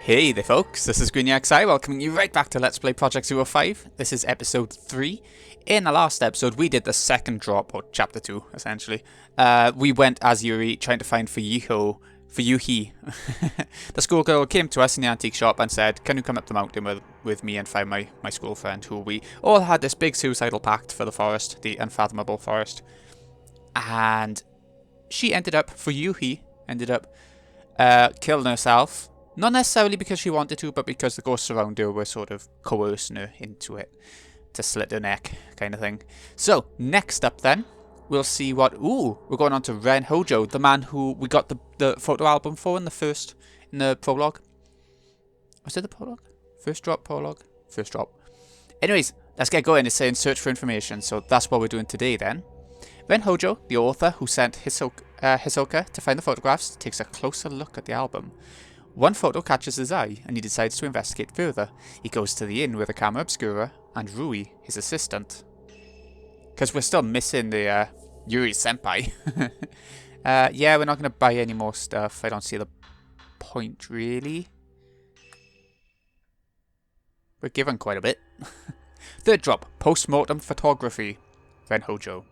Hey there folks, this is GreenyXI welcoming you right back to Let's Play Project 05. This is episode 3. In the last episode we did the second drop, or chapter 2 essentially. We went as Yuri trying to find Fuyuhi. The schoolgirl came to us in the antique shop and said, can you come up the mountain with me and find my school friend, who we all had this big suicidal pact for the forest, the unfathomable forest. And Fuyuhi ended up killing herself. Not necessarily because she wanted to, but because the ghosts around her were sort of coercing her into it. To slit her neck, kind of thing. So, next up then, we'll see what... Ooh, we're going on to Ren Hojo, the man who we got the photo album for in the prologue. Was it the prologue? First drop, prologue? First drop. Anyways, let's get going. It's saying search for information, so that's what we're doing today then. Ren Hojo, the author who sent Hisoka to find the photographs, takes a closer look at the album. One photo catches his eye, and he decides to investigate further. He goes to the inn with a camera obscura and Rui, his assistant. Because we're still missing the Yuri senpai. Yeah, we're not going to buy any more stuff. I don't see the point, really. We're given quite a bit. Third drop, post-mortem photography. Ren Hojo.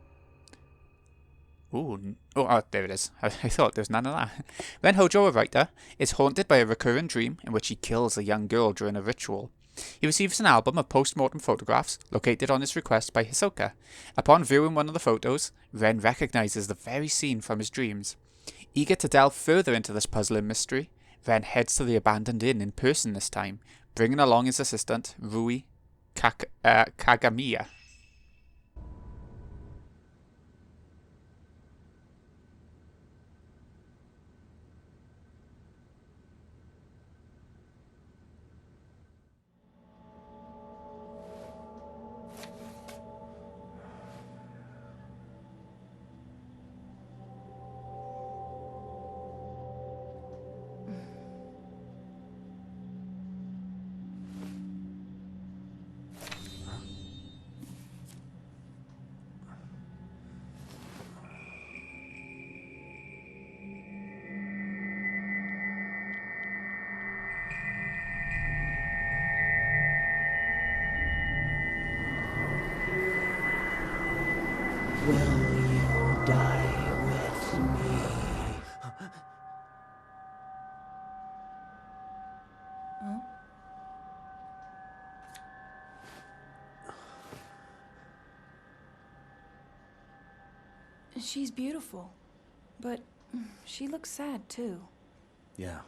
Ooh, oh, there it is. I thought there was none of that. Ren Hojo, a writer, is haunted by a recurrent dream in which he kills a young girl during a ritual. He receives an album of post-mortem photographs located on his request by Hisoka. Upon viewing one of the photos, Ren recognizes the very scene from his dreams. Eager to delve further into this puzzling mystery, Ren heads to the abandoned inn in person this time, bringing along his assistant, Rui Kagamiya. Will you die with me? Huh? She's beautiful, but she looks sad too. Yeah.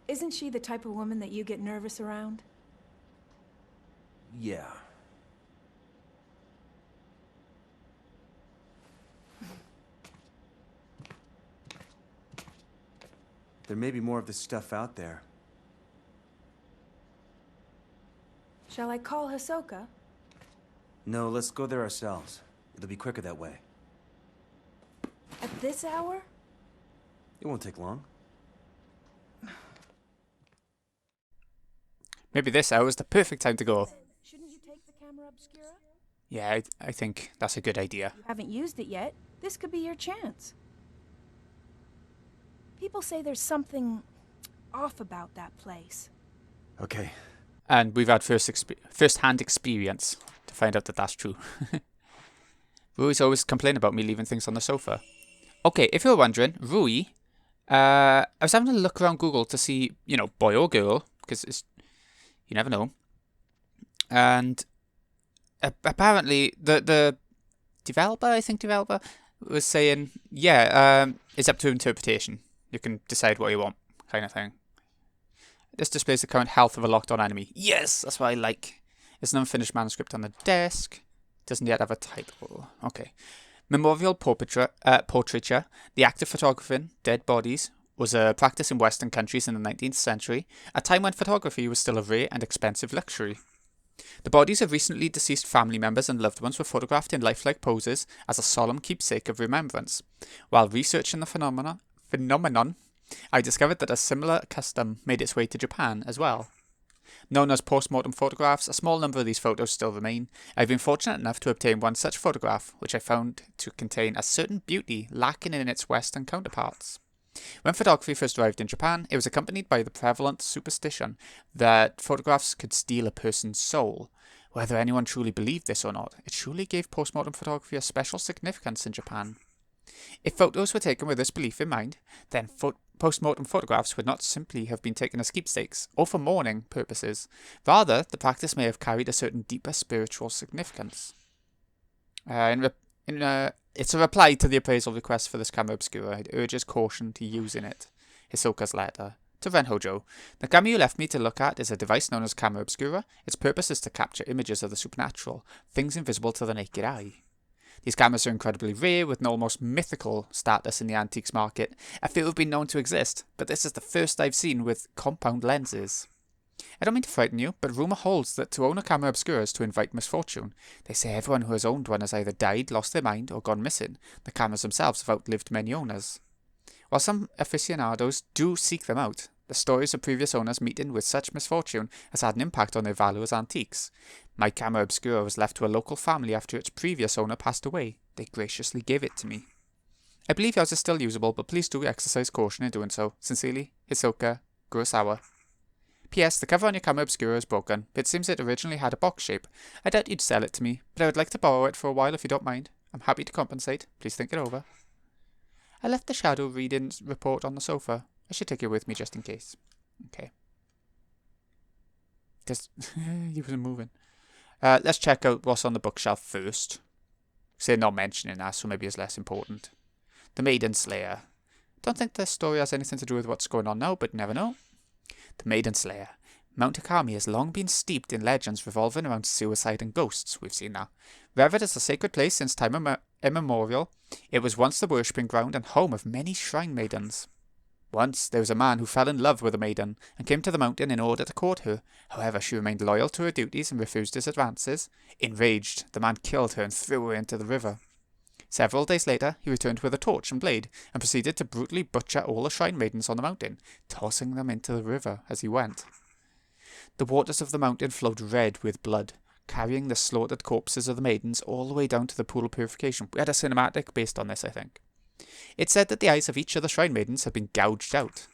Isn't she the type of woman that you get nervous around? Yeah. There may be more of this stuff out there. Shall I call Hisoka? No, let's go there ourselves. It'll be quicker that way. At this hour? It won't take long. Maybe this hour is the perfect time to go. Shouldn't you take the camera obscura? Yeah, I think that's a good idea. You haven't used it yet. This could be your chance. People say there's something off about that place. Okay. And we've had first-hand experience to find out that that's true. Rui's always complaining about me leaving things on the sofa. Okay, if you're wondering, Rui, I was having a look around Google to see, you know, boy or girl, because you never know. And apparently the developer was saying, yeah, it's up to interpretation. You can decide what you want, kind of thing. This displays the current health of a locked-on enemy. Yes, that's what I like. There's an unfinished manuscript on the desk. Doesn't yet have a title. Okay. Memorial portraiture. The act of photographing dead bodies was a practice in Western countries in the 19th century, a time when photography was still a rare and expensive luxury. The bodies of recently deceased family members and loved ones were photographed in lifelike poses as a solemn keepsake of remembrance. While researching the phenomenon, I discovered that a similar custom made its way to Japan as well. Known as post-mortem photographs, a small number of these photos still remain. I've been fortunate enough to obtain one such photograph, which I found to contain a certain beauty lacking in its Western counterparts. When photography first arrived in Japan, it was accompanied by the prevalent superstition that photographs could steal a person's soul. Whether anyone truly believed this or not, it surely gave postmortem photography a special significance in Japan. If photos were taken with this belief in mind, then postmortem photographs would not simply have been taken as keepsakes or for mourning purposes. Rather, the practice may have carried a certain deeper spiritual significance. It's a reply to the appraisal request for this camera obscura. It urges caution to using it. Hisoka's letter. To Renhojo. The camera you left me to look at is a device known as camera obscura. Its purpose is to capture images of the supernatural, things invisible to the naked eye. These cameras are incredibly rare, with an almost mythical status in the antiques market. A few have been known to exist, but this is the first I've seen with compound lenses. I don't mean to frighten you, but rumour holds that to own a camera obscura is to invite misfortune. They say everyone who has owned one has either died, lost their mind, or gone missing. The cameras themselves have outlived many owners. While some aficionados do seek them out, the stories of previous owners meeting with such misfortune has had an impact on their value as antiques. My camera obscura was left to a local family after its previous owner passed away. They graciously gave it to me. I believe yours is still usable, but please do exercise caution in doing so. Sincerely, Hisoka Kurosawa. P.S. The cover on your camera obscura is broken. It seems it originally had a box shape. I doubt you'd sell it to me, but I would like to borrow it for a while if you don't mind. I'm happy to compensate. Please think it over. I left the shadow reading report on the sofa. I should take it with me just in case. Okay. Because he wasn't moving. Let's check out what's on the bookshelf first. They're not mentioning that, so maybe it's less important. The Maiden Slayer. Don't think this story has anything to do with what's going on now, but never know. The Maiden Slayer. Mount Hikami has long been steeped in legends revolving around suicide and ghosts. We've seen that. Revered as a sacred place since time immemorial, it was once the worshipping ground and home of many shrine maidens. Once, there was a man who fell in love with a maiden and came to the mountain in order to court her. However, she remained loyal to her duties and refused his advances. Enraged, the man killed her and threw her into the river. Several days later, he returned with a torch and blade and proceeded to brutally butcher all the shrine maidens on the mountain, tossing them into the river as he went. The waters of the mountain flowed red with blood, carrying the slaughtered corpses of the maidens all the way down to the pool of purification. We had a cinematic based on this, I think. It said that the eyes of each of the shrine maidens had been gouged out.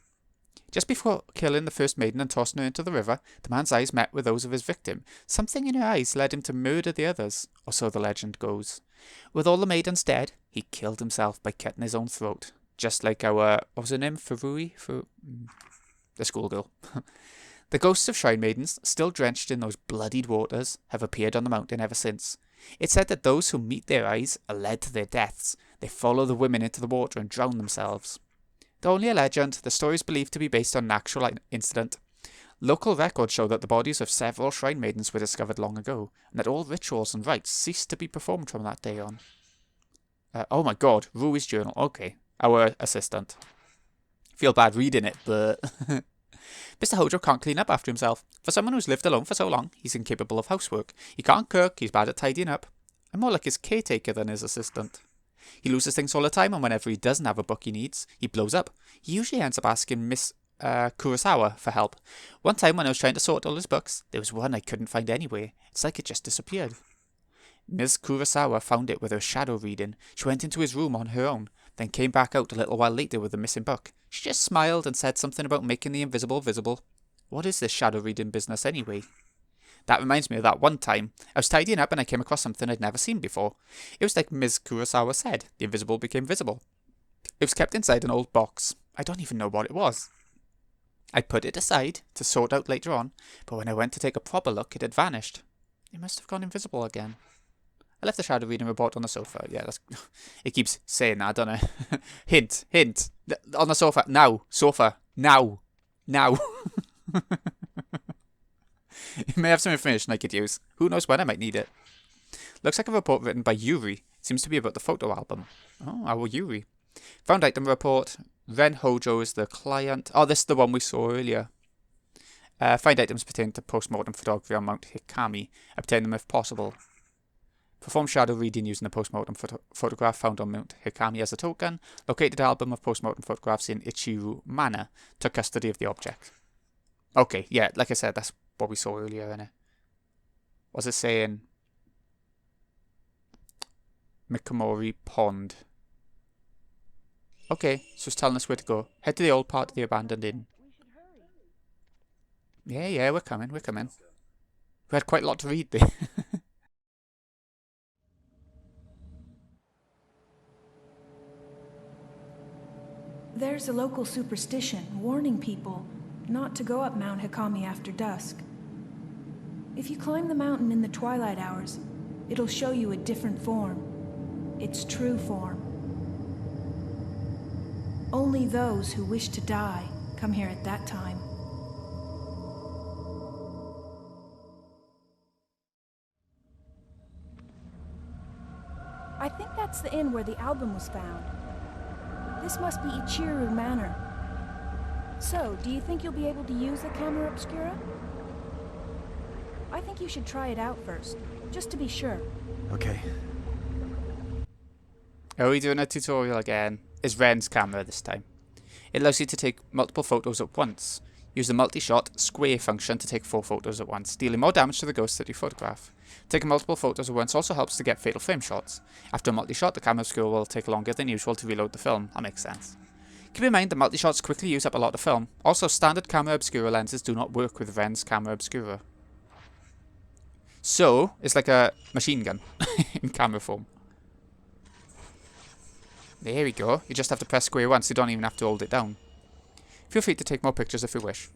Just before killing the first maiden and tossing her into the river, the man's eyes met with those of his victim. Something in her eyes led him to murder the others, or so the legend goes. With all the maidens dead, he killed himself by cutting his own throat, just like our, what was her name, Furui? The schoolgirl. The ghosts of shrine maidens, still drenched in those bloodied waters, have appeared on the mountain ever since. It's said that those who meet their eyes are led to their deaths. They follow the women into the water and drown themselves. Though only a legend, the story is believed to be based on an actual incident. Local records show that the bodies of several shrine maidens were discovered long ago, and that all rituals and rites ceased to be performed from that day on. Oh my god, Rui's journal. Okay, our assistant. Feel bad reading it, but... Mr. Hojo can't clean up after himself. For someone who's lived alone for so long, he's incapable of housework. He can't cook, he's bad at tidying up. I'm more like his caretaker than his assistant. He loses things all the time, and whenever he doesn't have a book he needs, he blows up. He usually ends up asking Miss Kurosawa for help. One time when I was trying to sort all his books, there was one I couldn't find anywhere. It's like it just disappeared. Ms. Kurosawa found it with her shadow reading. She went into his room on her own, then came back out a little while later with the missing book. She just smiled and said something about making the invisible visible. What is this shadow reading business anyway? That reminds me of that one time. I was tidying up and I came across something I'd never seen before. It was like Ms. Kurosawa said, the invisible became visible. It was kept inside an old box. I don't even know what it was. I put it aside to sort out later on, but when I went to take a proper look, it had vanished. It must have gone invisible again. I left the shadow reading report on the sofa. Yeah, that's... It keeps saying that, don't it? Hint, hint. On the sofa. Now. Sofa. Now. Now. It may have some information I could use. Who knows when I might need it. Looks like a report written by Yuri. It seems to be about the photo album. Oh, our Yuri. Found item report. Ren Hojo is the client. Oh, this is the one we saw earlier. Find items pertaining to post-mortem photography on Mount Hikami. Obtain them if possible. Perform shadow reading using a post-mortem photograph found on Mount Hikami as a token. Located album of post-mortem photographs in Ichiru Manor. Took custody of the object. Okay, yeah, like I said, that's what we saw earlier, innit? Was it saying Mikomori Pond? Okay, so it's telling us where to go. Head to the old part of the abandoned inn. Yeah, we're coming, we're coming. We had quite a lot to read there. There's a local superstition warning people not to go up Mount Hikami after dusk. If you climb the mountain in the twilight hours, it'll show you a different form. Its true form. Only those who wish to die come here at that time. I think that's the inn where the album was found. This must be Ichiru Manor. So, do you think you'll be able to use the camera obscura? I think you should try it out first, just to be sure. Okay. Are we doing a tutorial again? Is Ren's camera this time. It allows you to take multiple photos at once. Use the multi-shot square function to take 4 photos at once, dealing more damage to the ghosts that you photograph. Taking multiple photos at once also helps to get fatal frame shots. After a multi-shot, the camera obscura will take longer than usual to reload the film. That makes sense. Keep in mind that multi-shots quickly use up a lot of film. Also, standard camera obscura lenses do not work with Ren's camera obscura. So, it's like a machine gun in camera form. There we go. You just have to press square once, you don't even have to hold it down. Feel free to take more pictures if you wish.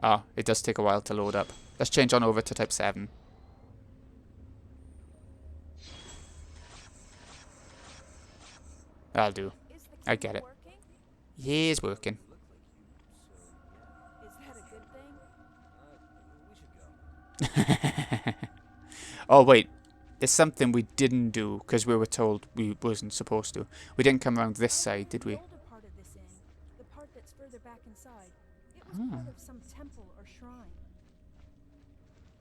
Ah, it does take a while to load up. Let's change on over to type 7. That'll do. I get it. Yeah, it's working. Is that a good thing? Oh, wait. There's something we didn't do because we were told we wasn't supposed to. We didn't come around this side, did we? The older part of this inn, the part that's further back inside, it was part of some temple or shrine.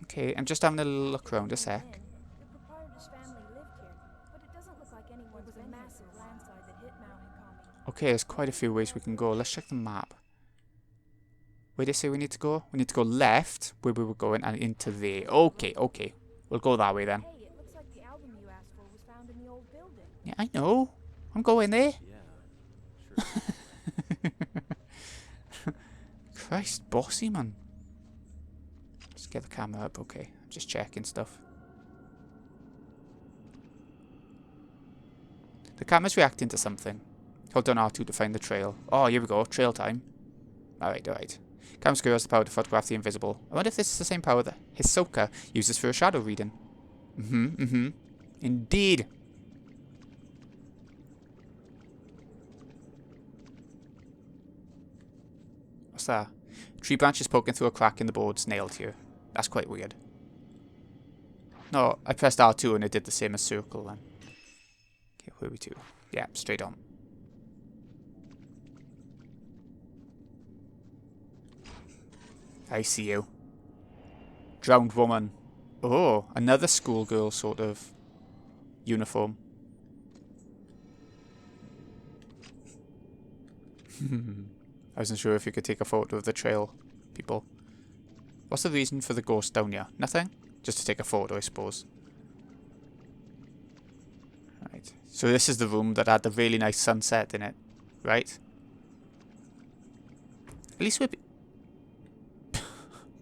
Okay, I'm just having a look around a sec. The proprietor's family lived here, but it doesn't look like anyone was a massive landslide that hit Mount Hikami. Okay, there's quite a few ways we can go. Let's check the map. Where did they say we need to go? We need to go left, where we were going, and into there. Okay, okay. We'll go that way then. Hey, it looks like the album you asked for was found in the old building. Yeah, I know. I'm going there. Yeah, sure. Christ, bossy, man. Let's get the camera up. Okay, I'm just checking stuff. The camera's reacting to something. Hold down R2 to find the trail. Oh, here we go. Trail time. Alright, alright. Camera obscura has the power to photograph the invisible. I wonder if this is the same power that Hisoka uses for a shadow reading. Indeed. What's that? Tree branch is poking through a crack in the boards nailed here. That's quite weird. No, I pressed R2 and it did the same as circle then. Okay, where are we to? Yeah, straight on. I see you. Drowned woman. Oh, another schoolgirl sort of uniform. I wasn't sure if you could take a photo of the trail, people. What's the reason for the ghost down here? Nothing? Just to take a photo, I suppose. Right. So this is the room that had the really nice sunset in it, right? At least we're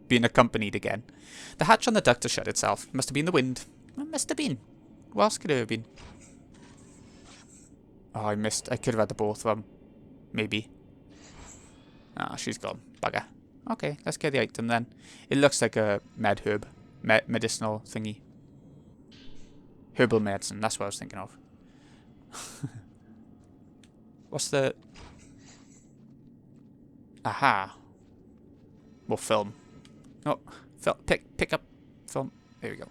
being accompanied again. The hatch on the ductor shut itself. It must have been the wind. It must have been. What else could it have been? Oh, I missed. I could have had the both of them. Maybe. Ah, she's gone. Bugger. Okay, let's get the item then. It looks like a med herb. Medicinal thingy. Herbal medicine. That's what I was thinking of. What's the... Aha. Well, film. Oh, pick up film. There we go.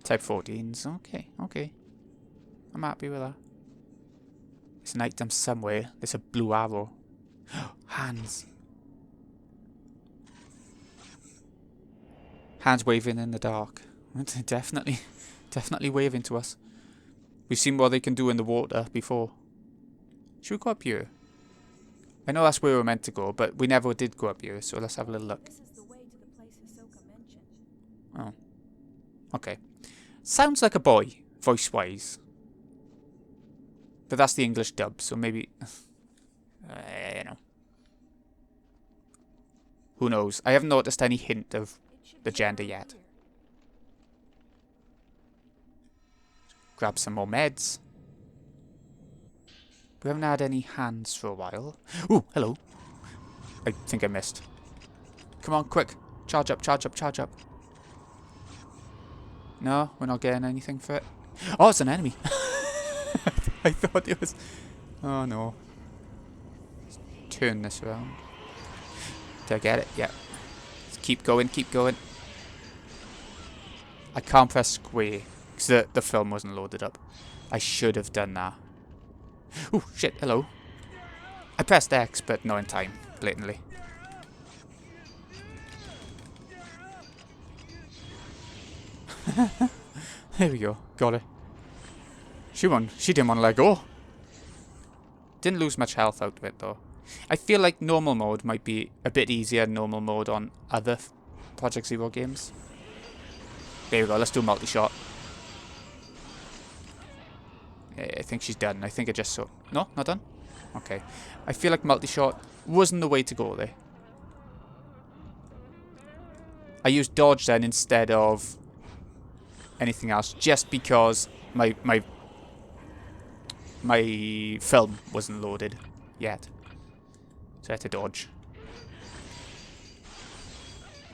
Type 14s. Okay, okay. I'm happy with that. There's an item somewhere. There's a blue arrow. Hands. Hands waving in the dark. Definitely waving to us. We've seen what they can do in the water before. Should we go up here? I know that's where we're meant to go, but we never did go up here, so let's have a little look. This is the way to the place Hisoka mentioned. Oh. Okay. Sounds like a boy voice-wise. But that's the English dub, so maybe... you know. Who knows? I haven't noticed any hint of the gender yet. Grab some more meds. We haven't had any hands for a while. Ooh, hello. I think I missed. Come on, quick. Charge up, charge up, charge up. No, we're not getting anything for it. Oh, it's an enemy. I thought it was... Oh, no. Let's turn this around. Did I get it? Yeah. Let's keep going, keep going. I can't press square because the film wasn't loaded up. I should have done that. Oh, shit, hello. I pressed X, but not in time, blatantly. There we go, got it. She didn't want to let go. Didn't lose much health out of it, though. I feel like normal mode might be a bit easier than normal mode on other Project Zero games. There we go, let's do multi-shot. I think she's done. I think I just saw... No, not done? Okay. I feel like multi-shot wasn't the way to go there. I used dodge then instead of anything else, just because my film wasn't loaded yet. So I had to dodge.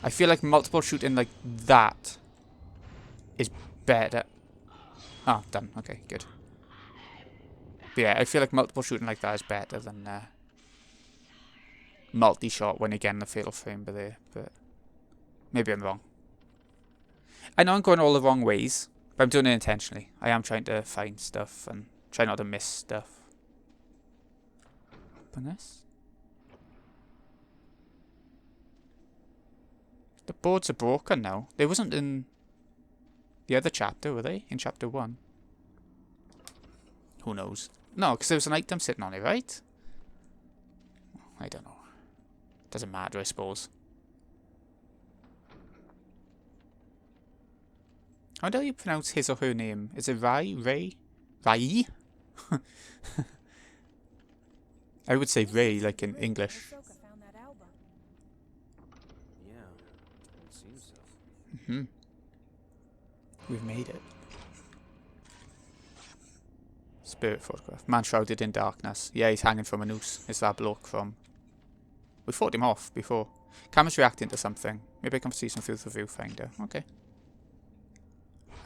I feel like multiple shooting like that is better. Ah, done. Okay, good. But yeah, I feel like multiple shooting like that is better than multi-shot when again the fatal frame by there. But maybe I'm wrong. I know I'm going all the wrong ways, but I'm doing it intentionally. I am trying to find stuff and try not to miss stuff. Open this. The boards are broken now. They wasn't in the other chapter, were they? In chapter 1. Who knows? No, because there was an item sitting on it, right? I don't know. Doesn't matter, I suppose. How do you pronounce his or her name? Is it Rai? Ray? Rai? I would say Ray, like in English. Mm-hmm. We've made it. Spirit photograph. Man shrouded in darkness. Yeah, he's hanging from a noose. It's that bloke from... We fought him off before. Camera's reacting to something. Maybe I can see some through the viewfinder. Okay.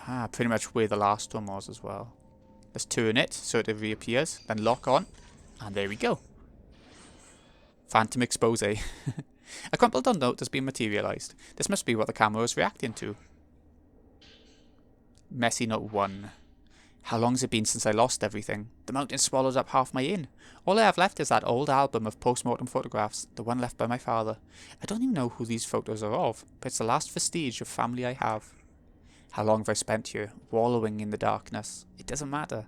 Ah, pretty much where the last one was as well. Let's turn it so it reappears. Then lock on. And there we go. Phantom expose. A crumpled on note has been materialized. This must be what the camera was reacting to. Messy note 1. How long's it been since I lost everything? The mountain swallowed up half my inn. All I have left is that old album of post-mortem photographs, the one left by my father. I don't even know who these photos are of, but it's the last vestige of family I have. How long have I spent here, wallowing in the darkness? It doesn't matter.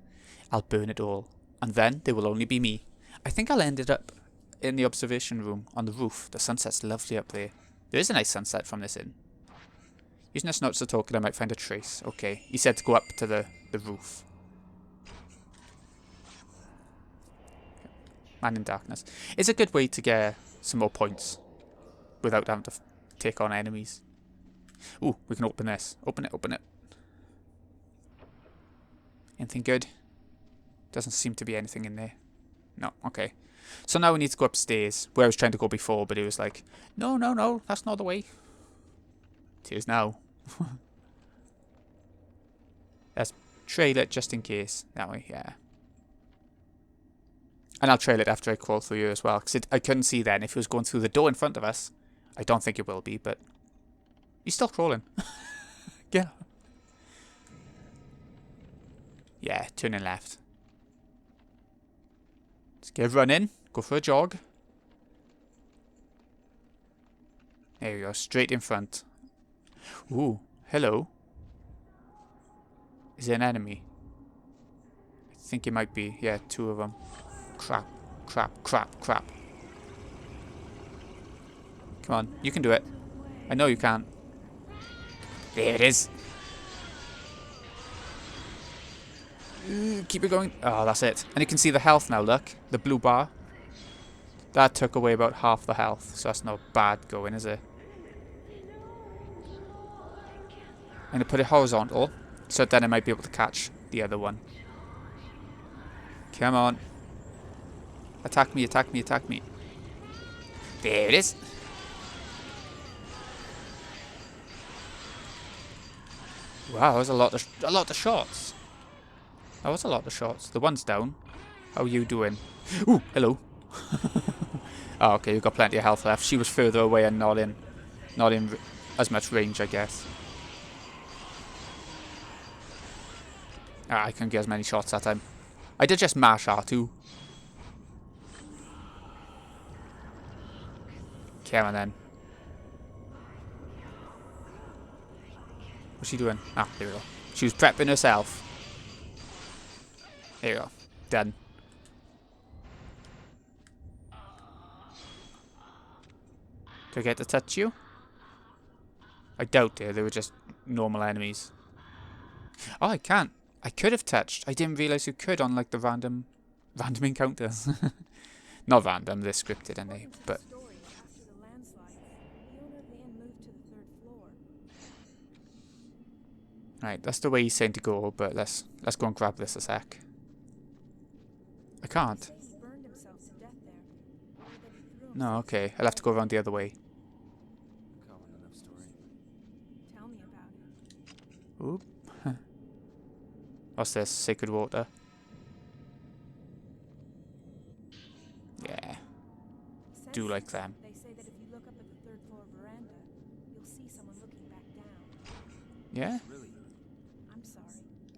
I'll burn it all. And then there will only be me. I think I'll end it up in the observation room on the roof. The sunset's lovely up there. There is a nice sunset from this inn. Using this note as a token, I might find a trace. Okay, he said to go up to the roof. Man in darkness. It's a good way to get some more points without having to take on enemies. Ooh, we can open this. Open it, open it. Anything good? Doesn't seem to be anything in there. No, okay. So now we need to go upstairs, where I was trying to go before, but it was like, no, no, no, that's not the way. It is now. Let's trail it just in case. That way, yeah. And I'll trail it after I crawl through here as well, because I couldn't see then if it was going through the door in front of us. I don't think it will be, but he's still crawling. Yeah. Yeah, turning left. Let's get running. Go for a jog. There we go, straight in front. Ooh, hello. Is it an enemy? I think it might be. Yeah, 2 of them. Crap, crap, crap, crap. Come on, you can do it. I know you can. There it is. Keep it going. Oh, that's it. And you can see the health now, look. The blue bar. That took away about half the health, so that's not bad going, is it? I'm going to put it horizontal, so then I might be able to catch the other one. Come on. Attack me, attack me, attack me. There it is. Wow, that was a lot of shots. That was a lot of shots. The one's down. How are you doing? Ooh, hello. Oh, okay, you've got plenty of health left. She was further away and not in as much range, I guess. Ah, I couldn't get as many shots that time. I did just mash R2. Come on then. What's she doing? Ah, there we go. She was prepping herself. There you go. Done. Do I get to touch you? I doubt it. They were just normal enemies. Oh, I can't. I could have touched. I didn't realise you could on like the random encounters. Not random, they're scripted, aren't they? But right, that's the way he's saying to go. But let's go and grab this a sec. I can't. No, okay. I'll have to go around the other way. Oop. What's this? Sacred water. Yeah. Do like them. They say that if you look up at the third floor veranda, you'll see someone looking back down. Yeah? Really? I'm sorry.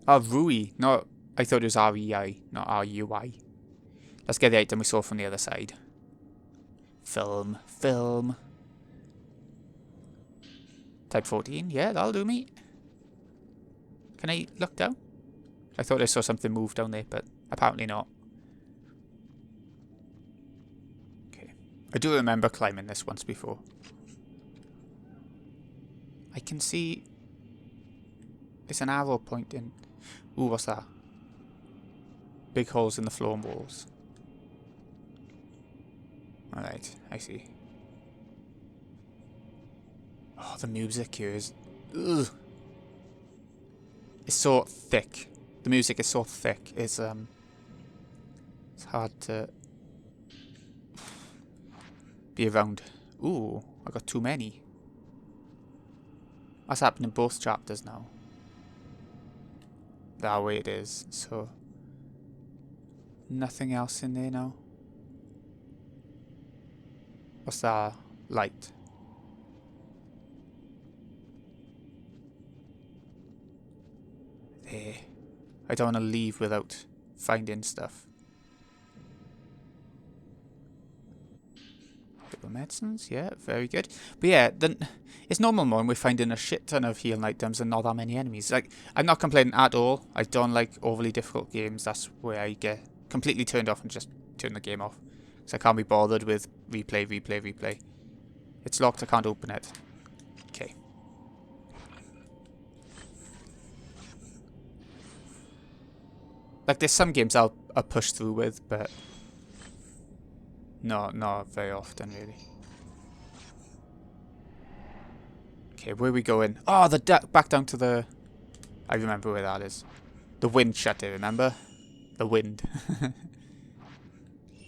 Oh, Rui. No, I thought it was R-E-I, not R-U-I. Let's get the item we saw from the other side. Film. Type 14. Yeah, that'll do me. Can I look down? I thought I saw something move down there, but apparently not. Okay. I do remember climbing this once before. I can see... It's an arrow pointing... Ooh, what's that? Big holes in the floor and walls. Alright, I see. Oh, the music here is... Ugh. It's so thick. The music is so thick. It's hard to be around. Ooh, I got too many. That's happened in both chapters now. That way it is. So nothing else in there now. What's that? Light. There. I don't want to leave without finding stuff. Couple medicines, yeah, very good. But yeah, then it's normal when we're finding a shit ton of healing items and not that many enemies. Like, I'm not complaining at all. I don't like overly difficult games. That's where I get completely turned off and just turn the game off. Because I can't be bothered with replay. It's locked, I can't open it. Okay. Like, there's some games I'll push through with, but no, not very often, really. Okay, where are we going? Oh, back down to the... I remember where that is. The wind shutter, remember? The wind.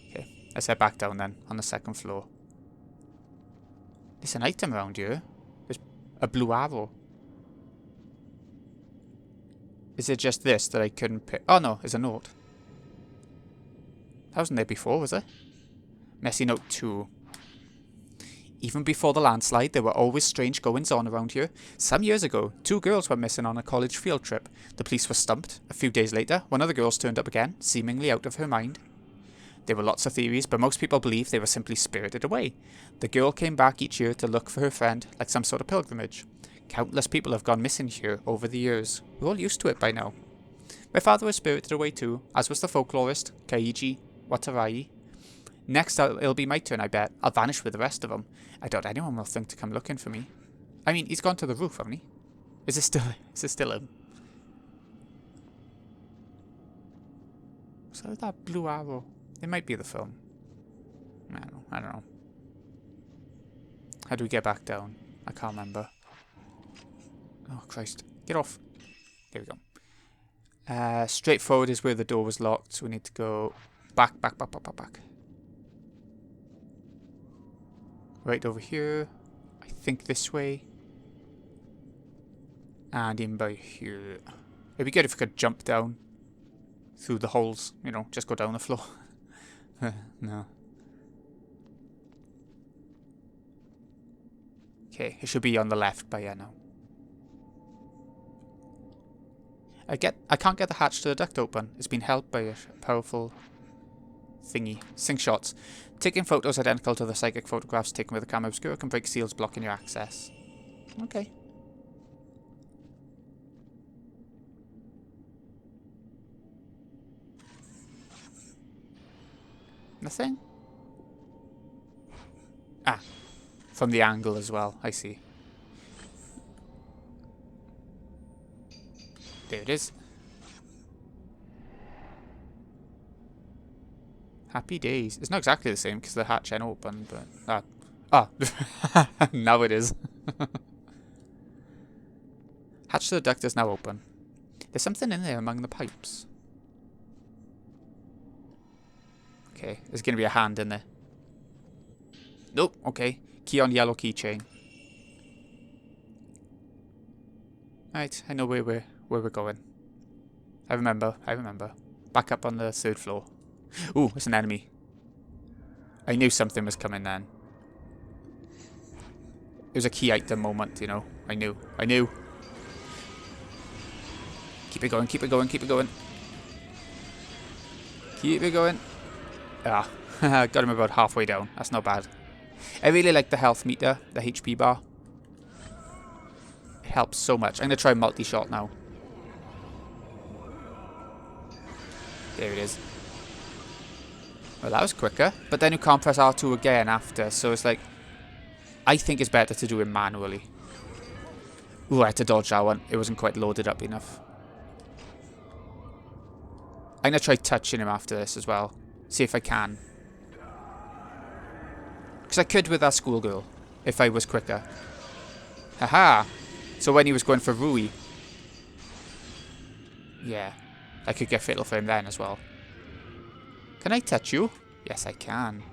Okay, let's head back down then, on the second floor. There's an item around here. There's a blue arrow. Is it just this that I couldn't pick? Oh no, it's a note. That wasn't there before, was it? Messy note 2. Even before the landslide, there were always strange goings-on around here. Some years ago, 2 girls went missing on a college field trip. The police were stumped. A few days later, one of the girls turned up again, seemingly out of her mind. There were lots of theories, but most people believe they were simply spirited away. The girl came back each year to look for her friend, like some sort of pilgrimage. Countless people have gone missing here over the years. We're all used to it by now. My father was spirited away too, as was the folklorist, Kaiji Watarai. Next, it'll be my turn, I bet. I'll vanish with the rest of them. I doubt anyone will think to come looking for me. I mean, he's gone to the roof, hasn't he? Is it still him? So that blue arrow. It might be the film. I don't know. How do we get back down? I can't remember. Oh, Christ. Get off. There we go. Straight forward is where the door was locked, so we need to go back. Right over here. I think this way. And in by here. It'd be good if we could jump down through the holes. You know, just go down the floor. No. Okay, it should be on the left by here now. I can't get the hatch to the duct open. It's been held by a powerful thingy. Sync shots. Taking photos identical to the psychic photographs taken with a camera obscura can break seals blocking your access. Okay. Nothing? Ah. From the angle as well. I see. There it is. Happy days. It's not exactly the same because the hatch ain't open, but... now it is. Hatch to the duct is now open. There's something in there among the pipes. Okay, there's going to be a hand in there. Nope, okay. Key on yellow keychain. Right, I know where we're going. I remember. Back up on the 3rd floor. Ooh, it's an enemy. I knew something was coming then. It was a key item moment, you know. I knew. Keep it going. Keep it going. Ah, got him about halfway down. That's not bad. I really like the health meter, the HP bar. It helps so much. I'm going to try multi-shot now. There it is. Well, that was quicker. But then you can't press R2 again after. So it's like... I think it's better to do it manually. Ooh, I had to dodge that one. It wasn't quite loaded up enough. I'm going to try touching him after this as well. See if I can. Because I could with that schoolgirl. If I was quicker. Haha. So when he was going for Rui. Yeah. I could get Fatal Frame then as well. Can I touch you? Yes, I can.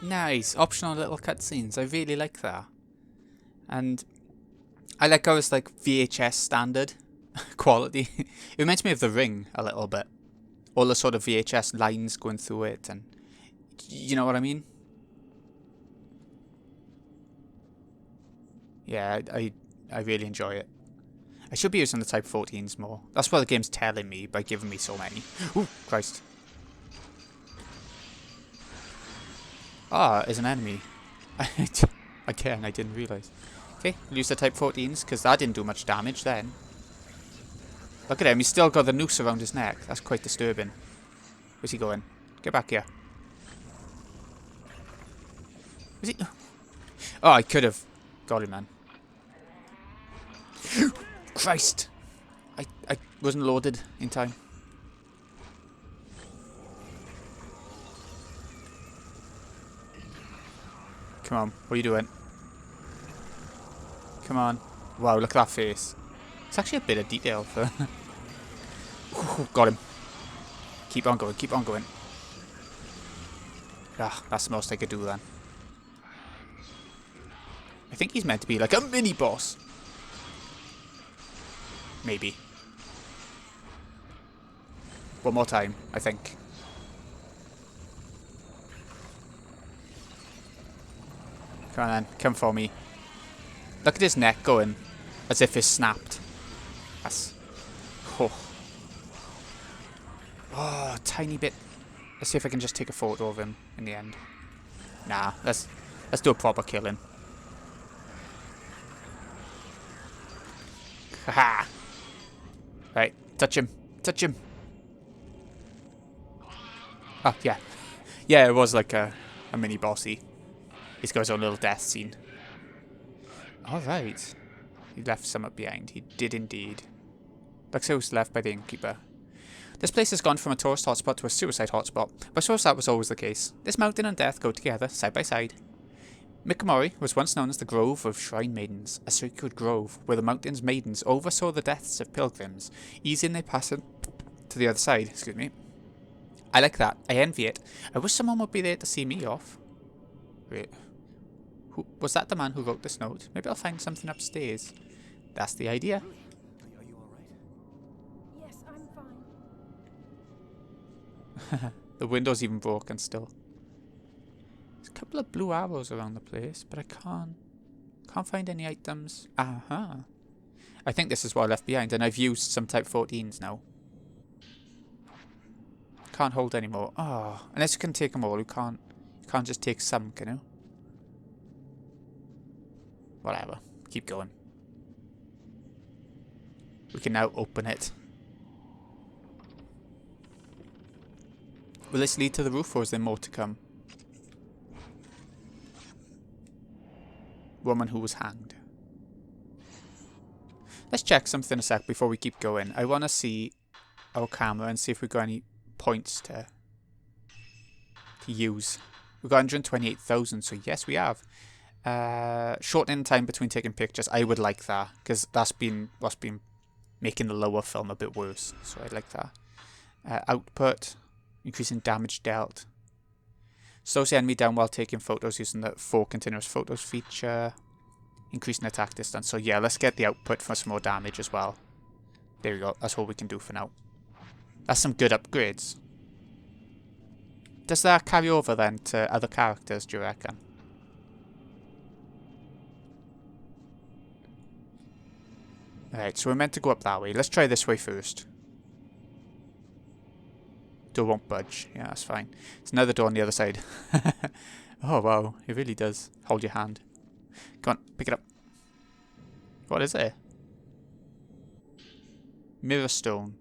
Nice, optional little cutscenes. I really like that. And I like how it's like VHS standard quality. It reminds me of The Ring a little bit. All the sort of VHS lines going through it, and you know what I mean? Yeah, I really enjoy it. I should be using the Type 14s more. That's what the game's telling me by giving me so many. Ooh, Christ. Ah, is an enemy. Again, I didn't realise. Okay, we'll use the Type 14s, because that didn't do much damage then. Look at him, he's still got the noose around his neck. That's quite disturbing. Where's he going? Get back here. Is he? Oh, I could have got him, man. Christ! I wasn't loaded in time. Come on, what are you doing? Come on. Wow, look at that face. It's actually a bit of detail for... Got him. Keep on going. Ah, that's the most I could do then. I think he's meant to be like a mini-boss. Maybe. One more time, I think. Come on then, come for me. Look at his neck going, as if it's snapped. That's... Oh. Oh, tiny bit. Let's see if I can just take a photo of him in the end. Nah, let's do a proper killing. Haha. Right, touch him. Touch him. Oh, yeah. Yeah, it was like a mini bossy. He's got his own little death scene. Alright. He left some up behind. He did indeed. Looks like it was left by the innkeeper. This place has gone from a tourist hotspot to a suicide hotspot, but I suppose that was always the case. This mountain and death go together, side by side. Mikamori was once known as the Grove of Shrine Maidens, a sacred grove where the mountain's maidens oversaw the deaths of pilgrims, easing their passage to the other side. Excuse me. I like that. I envy it. I wish someone would be there to see me off. Wait. Was that the man who wrote this note? Maybe I'll find something upstairs. That's the idea. Are you alright? Yes, I'm fine. The window's even broken still. There's a couple of blue arrows around the place, but I can't find any items. Aha. I think this is what I left behind, and I've used some Type 14s now. Can't hold any more. Oh, unless you can take them all, you can't just take some, can you? Whatever. Keep going. We can now open it. Will this lead to the roof, or is there more to come? Woman who was hanged. Let's check something a sec before we keep going. I want to see our camera and see if we've got any points to use. We've got 128,000, so yes, we have. Shortening time between taking pictures. I would like that, because that's been what's been making the lower film a bit worse. So I'd like that. Output. Increasing damage dealt. Slows the enemy down while taking photos using the 4 continuous photos feature. Increasing attack distance. So yeah, let's get the output for some more damage as well. There we go. That's all we can do for now. That's some good upgrades. Does that carry over then to other characters, do you reckon? Alright, so we're meant to go up that way. Let's try this way first. Door won't budge. Yeah, that's fine. There's another door on the other side. Oh, wow. It really does. Hold your hand. Come on, pick it up. What is it? Mirror stone.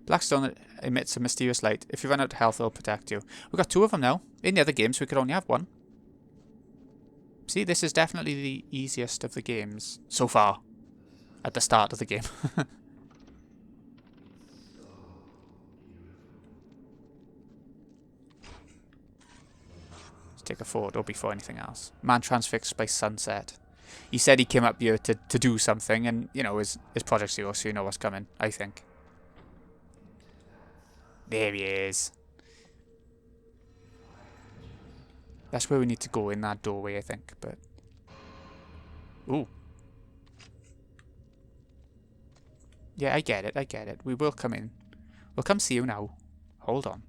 Black stone emits a mysterious light. If you run out of health, it'll protect you. We've got 2 of them now. In the other games, we could only have 1. See, this is definitely the easiest of the games so far. At the start of the game. Let's take a photo before anything else. Man transfixed by sunset. He said he came up here to do something, and, you know, his Project Zero, so you know what's coming, I think. There he is. That's where we need to go, in that doorway, I think, but... Ooh. Yeah, I get it, I get it. We will come in. We'll come see you now. Hold on.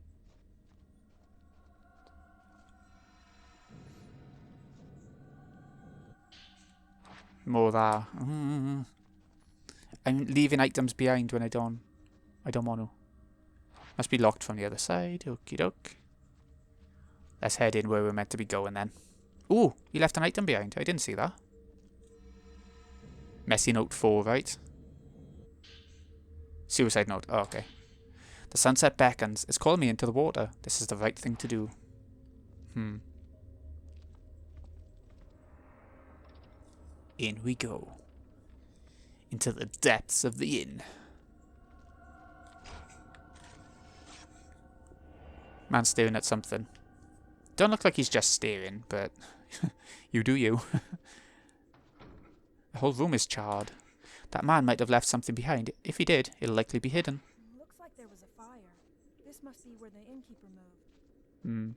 More there. I'm leaving items behind when I don't want to. Must be locked from the other side. Okie doke. Let's head in where we're meant to be going then. Ooh, you left an item behind. I didn't see that. Messy note 4, right? Suicide note. Oh, okay. The sunset beckons. It's calling me into the water. This is the right thing to do. In we go. Into the depths of the inn. Man staring at something. Don't look like he's just staring, but you do you. The whole room is charred. That man might have left something behind. If he did, it'll likely be hidden. Looks like there was a fire. This must be where the innkeeper moved.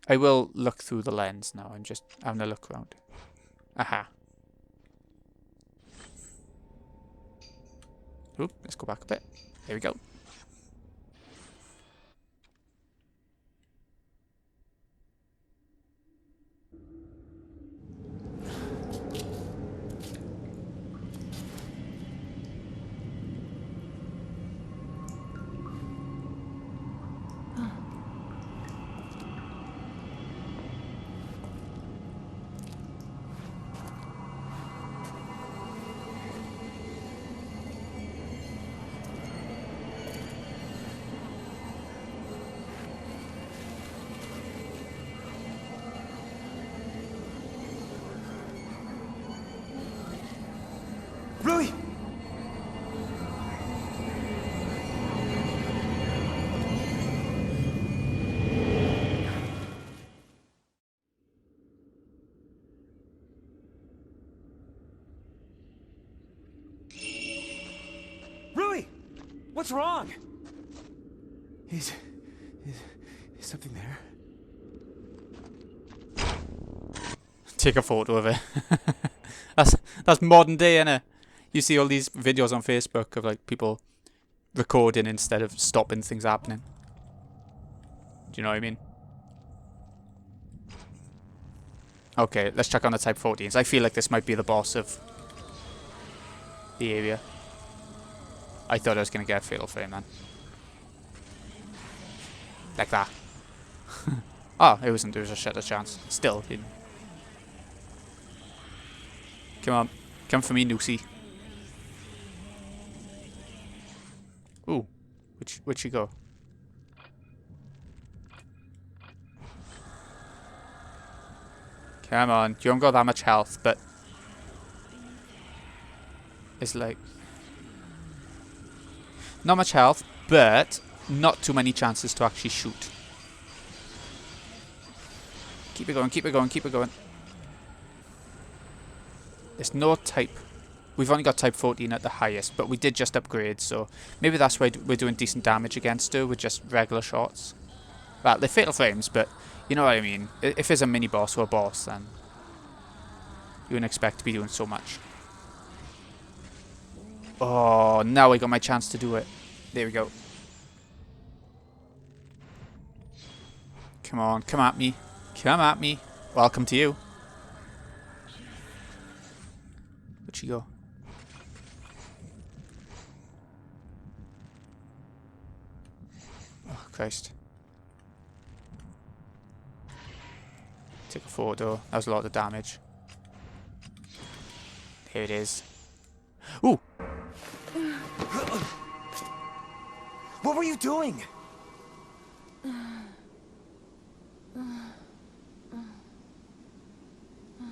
I will look through the lens now. I'm just having a look around. Aha. Oop, let's go back a bit. There we go. What's wrong? Is something there? Take a photo of it. that's modern day, innit? You see all these videos on Facebook of like people recording instead of stopping things happening. Do you know what I mean? Okay, let's check on the Type 14s. I feel like this might be the boss of the area. I thought I was going to get a fatal frame, man. Like that. Oh, it wasn't. There was a shatter chance. Still. Come on. Come for me, Noosey. Ooh. Where'd she go? Come on. You haven't got that much health, but... It's like... Not much health, but... Not too many chances to actually shoot. Keep it going, keep it going, keep it going. There's no type. We've only got type 14 at the highest, but we did just upgrade, so maybe that's why we're doing decent damage against her with just regular shots. Well, they're fatal frames, but you know what I mean. If there's a mini boss or a boss, then you wouldn't expect to be doing so much. Oh, now I got my chance to do it. There we go. Come on, come at me. Come at me. Welcome to you. Where'd she go? Oh, Christ. Take a photo. That was a lot of damage. Here it is. Ooh! What were you doing?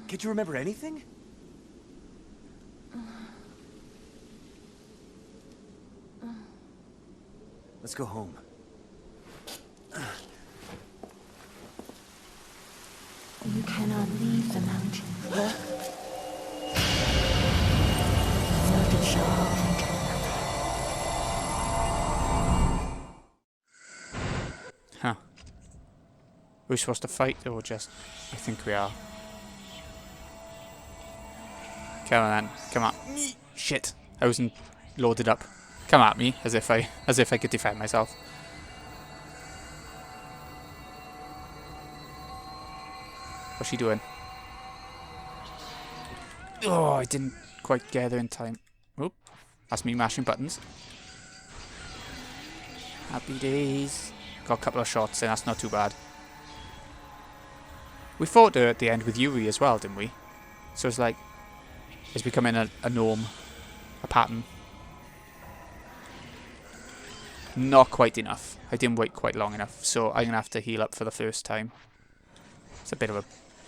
Can't you remember anything? Let's go home. You cannot leave the mountain. Huh. We're supposed to fight, or just... I think we are. Come on, then. Come on. Shit. I wasn't loaded up. Come at me, as if I could defend myself. What's she doing? Oh, I didn't quite get her in time. Oop. That's me mashing buttons. Happy days. Got a couple of shots in, that's not too bad. We fought her at the end with Yuri as well, didn't we? So it's like... It's becoming a norm. A pattern. Not quite enough. I didn't wait quite long enough, so I'm going to have to heal up for the first time. It's a bit of a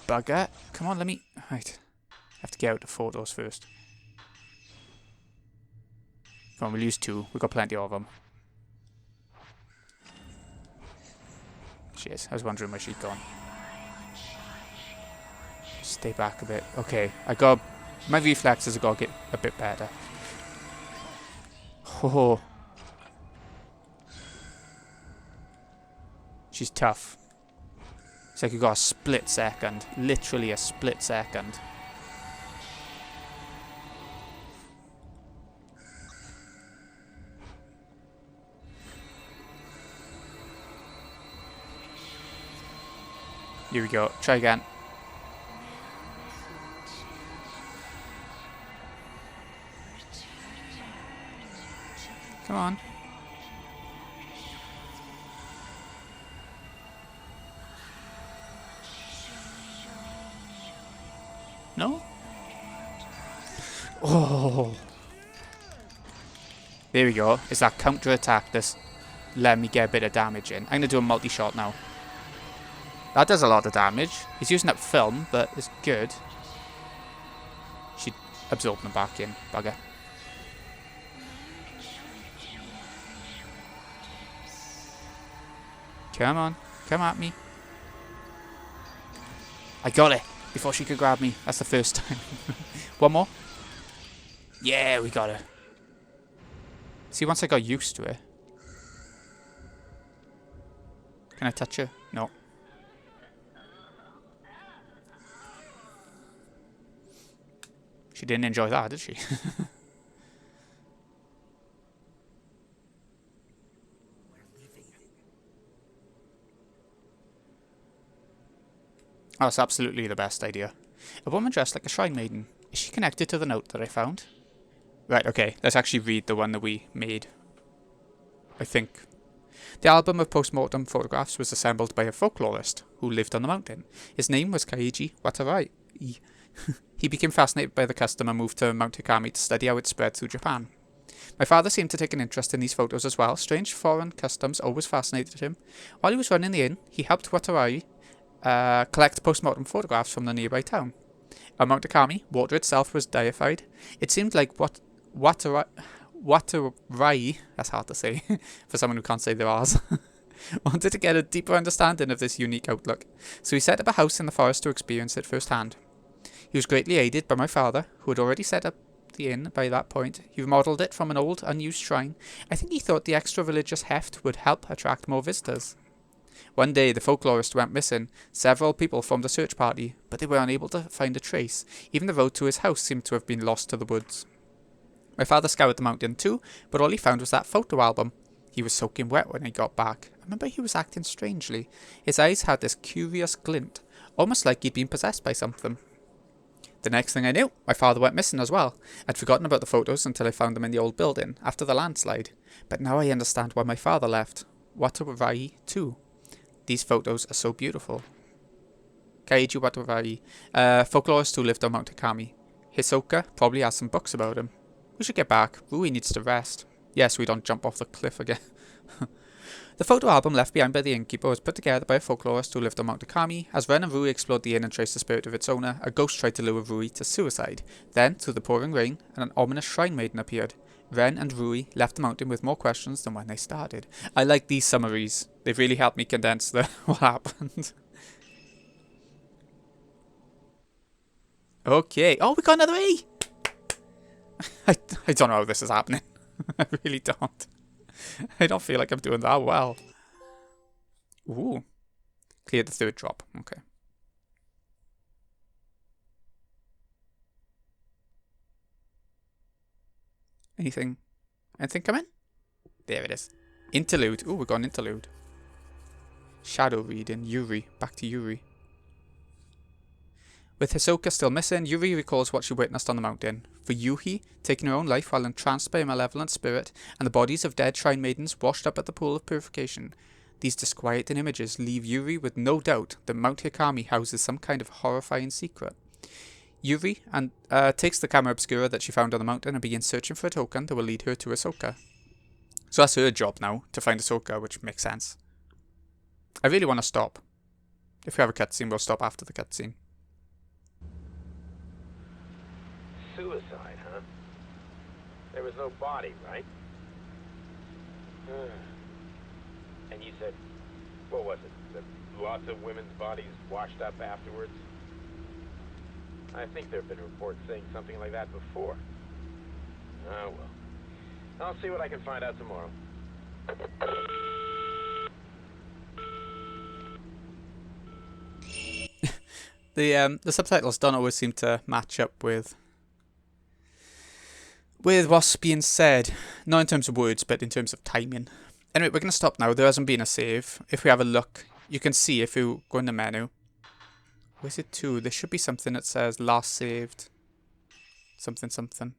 bugger. Come on, let me... Right. I have to get out the photos first. Come on, we'll use 2. We've got plenty of them. She is. I was wondering where she'd gone. Stay back a bit. Okay, I got... My reflexes have got to get a bit better. Oh. She's tough. It's like you got a split second. Literally a split second. Here we go. Try again. Come on. No? Oh. There we go. It's that counter attack that's let me get a bit of damage in. I'm going to do a multi-shot now. That does a lot of damage. He's using up film, but it's good. She'd absorb them back in. Bugger. Come on. Come at me. I got it. Before she could grab me. That's the first time. One more. Yeah, we got her. See, once I got used to it. Can I touch her? No. She didn't enjoy that, did she? Oh, it's absolutely the best idea. A woman dressed like a shrine maiden. Is she connected to the note that I found? Right, okay. Let's actually read the one that we made. I think. The album of post-mortem photographs was assembled by a folklorist who lived on the mountain. His name was Kaiji Watarai. He became fascinated by the custom and moved to Mount Hikami to study how it spread through Japan. My father seemed to take an interest in these photos as well. Strange foreign customs always fascinated him. While he was running the inn, he helped Watarai collect post-mortem photographs from the nearby town. At Mount Hikami, water itself was deified. It seemed like Watarai, that's hard to say for someone who can't say their R's, wanted to get a deeper understanding of this unique outlook, so he set up a house in the forest to experience it firsthand. He was greatly aided by my father, who had already set up the inn by that point. He remodelled it from an old, unused shrine. I think he thought the extra religious heft would help attract more visitors. One day, the folklorist went missing. Several people formed a search party, but they were unable to find a trace. Even the road to his house seemed to have been lost to the woods. My father scoured the mountain too, but all he found was that photo album. He was soaking wet when he got back. I remember he was acting strangely. His eyes had this curious glint, almost like he'd been possessed by something. The next thing I knew, my father went missing as well. I'd forgotten about the photos until I found them in the old building, after the landslide. But now I understand why my father left. Watarai too. These photos are so beautiful. Kaiji Watarai, folklorist who lived on Mount Hikami. Hisoka probably has some books about him. We should get back. Rui needs to rest. Yes, we don't jump off the cliff again. The photo album left behind by the innkeeper was put together by a folklorist who lived on Mount Hikami. As Ren and Rui explored the inn and traced the spirit of its owner, a ghost tried to lure Rui to suicide. Then, through the pouring rain, an ominous shrine maiden appeared. Ren and Rui left the mountain with more questions than when they started. I like these summaries. They've really helped me condense what happened. Okay. Oh, we got another E! I don't know how this is happening. I really don't. I don't feel like I'm doing that well. Ooh. Clear the third drop. Okay. Anything come in? There it is. Interlude. Ooh, we got an interlude. Shadow reading. Yuri. Back to Yuri. With Hisoka still missing, Yuri recalls what she witnessed on the mountain. For Yuhi, taking her own life while entranced by a malevolent spirit, and the bodies of dead shrine maidens washed up at the pool of purification. These disquieting images leave Yuri with no doubt that Mount Hikami houses some kind of horrifying secret. Yuri takes the camera obscura that she found on the mountain and begins searching for a token that will lead her to Hisoka. So that's her job now, to find Hisoka, which makes sense. I really want to stop. If we have a cutscene, we'll stop after the cutscene. Suicide, huh? There was no body, right? And you said, what was it? That lots of women's bodies washed up afterwards? I think there have been reports saying something like that before. Oh, well. I'll see what I can find out tomorrow. The subtitles don't always seem to match up with what's being said. Not in terms of words, but in terms of timing. Anyway, we're going to stop now. There hasn't been a save. If we have a look, you can see if you go in the menu. Where's it to? There should be something that says last saved. Something, something.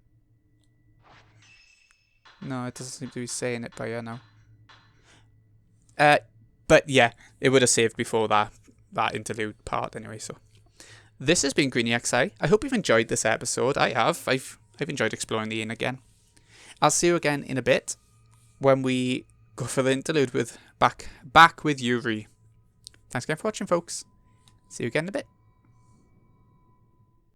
No, it doesn't seem to be saying it by here now. But yeah, it would have saved before that interlude part anyway, so. This has been Greeny XI. I hope you've enjoyed this episode. I have. I've enjoyed exploring the inn again. I'll see you again in a bit when we go for the interlude with back with Yuri. Thanks again for watching, folks. See you again in a bit.